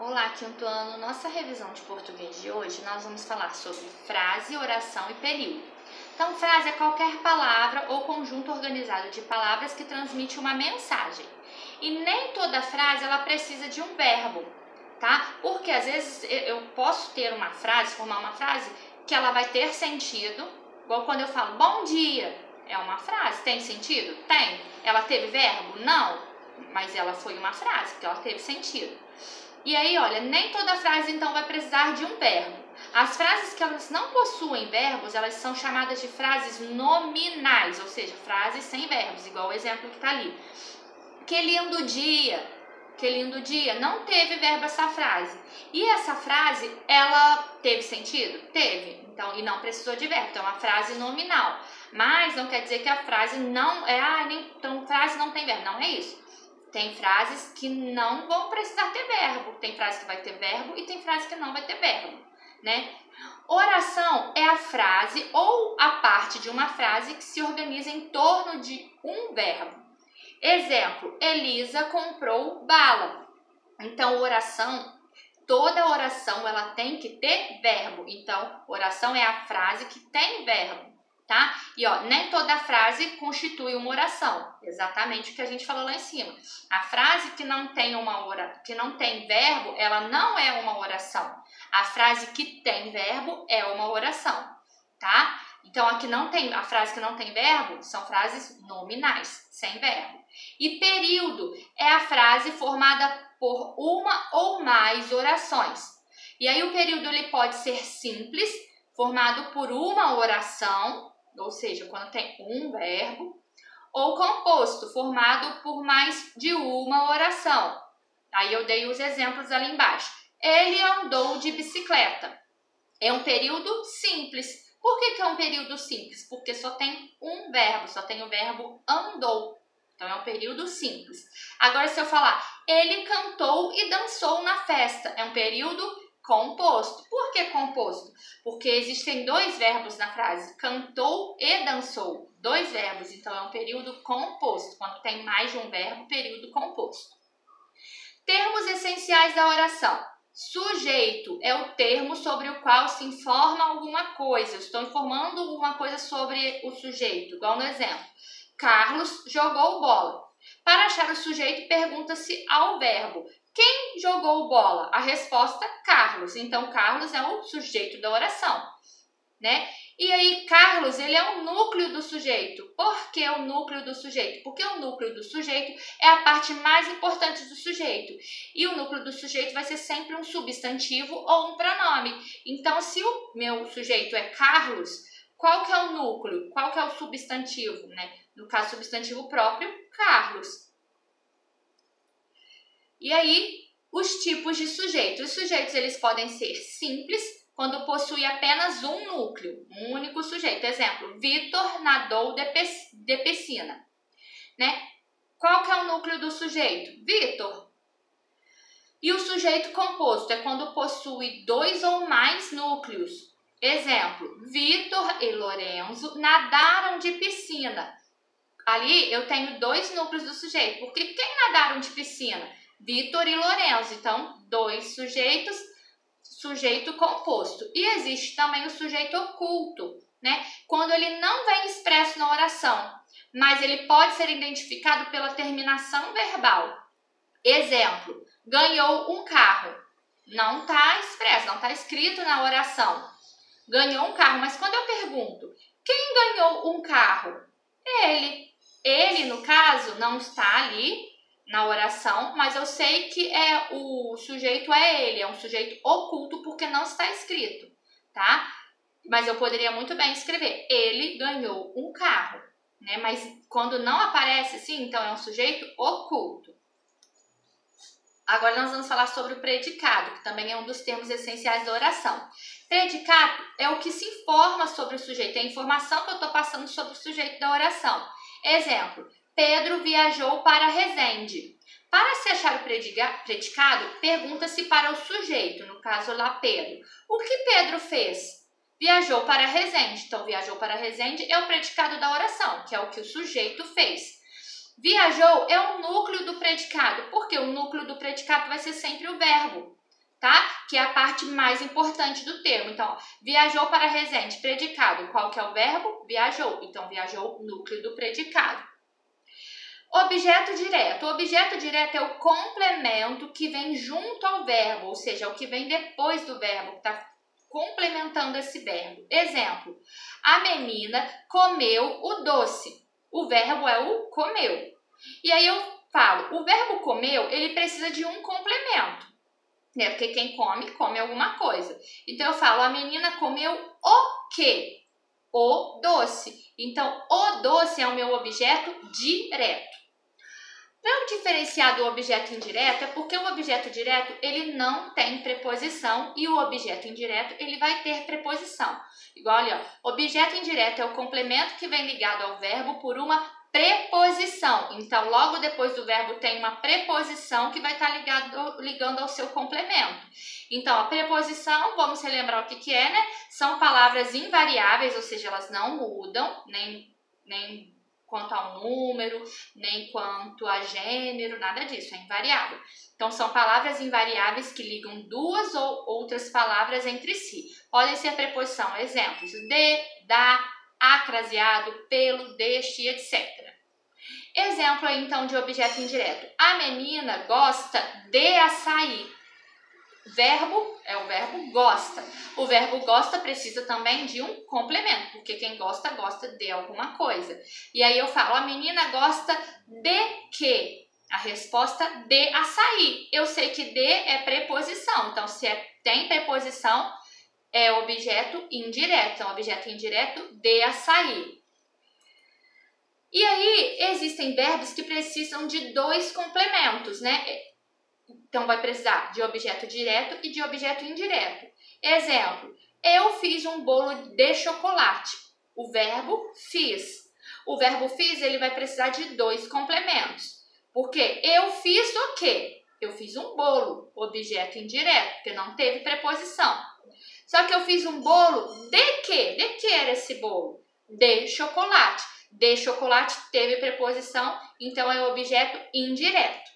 Olá, quinto ano. Nossa revisão de português de hoje, nós vamos falar sobre frase, oração e período. Então, frase é qualquer palavra ou conjunto organizado de palavras que transmite uma mensagem. E nem toda frase ela precisa de um verbo, tá? Porque às vezes eu posso ter uma frase, formar uma frase que ela vai ter sentido, igual quando eu falo bom dia, é uma frase, tem sentido? Tem. Ela teve verbo? Não, mas ela foi uma frase, porque ela teve sentido. E aí, olha, nem toda frase então vai precisar de um verbo. As frases que elas não possuem verbos, elas são chamadas de frases nominais, ou seja, frases sem verbos, igual o exemplo que está ali. Que lindo dia, que lindo dia, não teve verbo essa frase. E essa frase, ela teve sentido? Teve, então, e não precisou de verbo, então é uma frase nominal. Mas não quer dizer que a frase não então frase não tem verbo, não é isso. Tem frases que não vão precisar ter verbo, tem frase que vai ter verbo e tem frase que não vai ter verbo, né? Oração é a frase ou a parte de uma frase que se organiza em torno de um verbo. Exemplo, Elisa comprou bala. Então, oração, toda oração ela tem que ter verbo. Então, oração é a frase que tem verbo. Tá? E ó, nem toda frase constitui uma oração. Exatamente o que a gente falou lá em cima. A frase que não tem verbo, ela não é uma oração. A frase que tem verbo é uma oração, tá? Então a frase que não tem verbo são frases nominais, sem verbo. E período é a frase formada por uma ou mais orações. E aí o período ele pode ser simples, formado por uma oração, ou seja, quando tem um verbo, ou composto, formado por mais de uma oração. Aí eu dei os exemplos ali embaixo. Ele andou de bicicleta. É um período simples. Por que é um período simples? Porque só tem um verbo, só tem o verbo andou. Então é um período simples. Agora se eu falar, ele cantou e dançou na festa, é um período composto. Por que composto? Porque existem dois verbos na frase, cantou e dançou. Dois verbos, então é um período composto. Quando tem mais de um verbo, período composto. Termos essenciais da oração. Sujeito é o termo sobre o qual se informa alguma coisa. Eu estou informando alguma coisa sobre o sujeito, igual no exemplo. Carlos jogou bola. Para achar o sujeito, pergunta-se ao verbo. Quem jogou bola? A resposta, Carlos. Então, Carlos é o sujeito da oração, né? E aí, Carlos, ele é o núcleo do sujeito. Por que o núcleo do sujeito? Porque o núcleo do sujeito é a parte mais importante do sujeito. E o núcleo do sujeito vai ser sempre um substantivo ou um pronome. Então, se o meu sujeito é Carlos, qual que é o núcleo? Qual que é o substantivo, né? No caso, substantivo próprio, Carlos. E aí, os tipos de sujeitos. Os sujeitos eles podem ser simples, quando possui apenas um núcleo, um único sujeito. Exemplo, Vitor nadou de piscina. Né? Qual que é o núcleo do sujeito? Vitor. E o sujeito composto é quando possui dois ou mais núcleos. Exemplo, Vitor e Lorenzo nadaram de piscina. Ali eu tenho dois núcleos do sujeito, porque quem nadaram de piscina? Vitor e Lorenzo, então dois sujeitos, sujeito composto. E existe também o sujeito oculto, né? Quando ele não vem expresso na oração, mas ele pode ser identificado pela terminação verbal. Exemplo, ganhou um carro. Não está expresso, não está escrito na oração. Ganhou um carro, mas quando eu pergunto, quem ganhou um carro? Ele. Ele, no caso, não está ali na oração, mas eu sei que o sujeito é ele, é um sujeito oculto porque não está escrito, tá? Mas eu poderia muito bem escrever, ele ganhou um carro, né? Mas quando não aparece assim, então é um sujeito oculto. Agora nós vamos falar sobre o predicado, que também é um dos termos essenciais da oração. Predicado é o que se informa sobre o sujeito, é a informação que eu estou passando sobre o sujeito da oração. Exemplo, Pedro viajou para Resende. Para se achar o predicado, pergunta-se para o sujeito, no caso lá Pedro. O que Pedro fez? Viajou para Resende. Então, viajou para Resende é o predicado da oração, que é o que o sujeito fez. Viajou é o núcleo do predicado, porque o núcleo do predicado vai ser sempre o verbo. tá? Que é a parte mais importante do termo. Então, ó, viajou para Resende, predicado. Qual que é o verbo? Viajou. Então, viajou, núcleo do predicado. Objeto direto. O objeto direto é o complemento que vem junto ao verbo, ou seja, o que vem depois do verbo, que está complementando esse verbo. Exemplo, a menina comeu o doce. O verbo é o comeu. E aí eu falo, o verbo comeu, ele precisa de um complemento, né? Porque quem come, come alguma coisa. Então eu falo, a menina comeu o quê? O doce. Então, o doce é o meu objeto direto. Para eu diferenciar do objeto indireto, é porque o objeto direto ele não tem preposição e o objeto indireto ele vai ter preposição. Igual ali, ó, objeto indireto é o complemento que vem ligado ao verbo por uma preposição. Então, logo depois do verbo tem uma preposição que vai estar ligando ao seu complemento. Então, a preposição, vamos relembrar o que é, né? São palavras invariáveis, ou seja, elas não mudam, nem quanto ao número, nem quanto a gênero, nada disso, é invariável. Então, são palavras invariáveis que ligam duas ou outras palavras entre si. Podem ser preposição, exemplos, de, da, acraseado, pelo, deste, etc. Exemplo aí, então, de objeto indireto. A menina gosta de açaí. Verbo é o verbo gosta. O verbo gosta precisa também de um complemento, porque quem gosta, gosta de alguma coisa. E aí eu falo, a menina gosta de quê? A resposta de açaí. Eu sei que de é preposição, então se tem preposição, é objeto indireto. Então, objeto indireto de açaí. E aí existem verbos que precisam de dois complementos, né? Então, vai precisar de objeto direto e de objeto indireto. Exemplo, eu fiz um bolo de chocolate. O verbo fiz. O verbo fiz, ele vai precisar de dois complementos. Porque eu fiz o quê? Eu fiz um bolo, objeto indireto, porque não teve preposição. Só que eu fiz um bolo de quê? De que era esse bolo? De chocolate. De chocolate teve preposição, então é objeto indireto.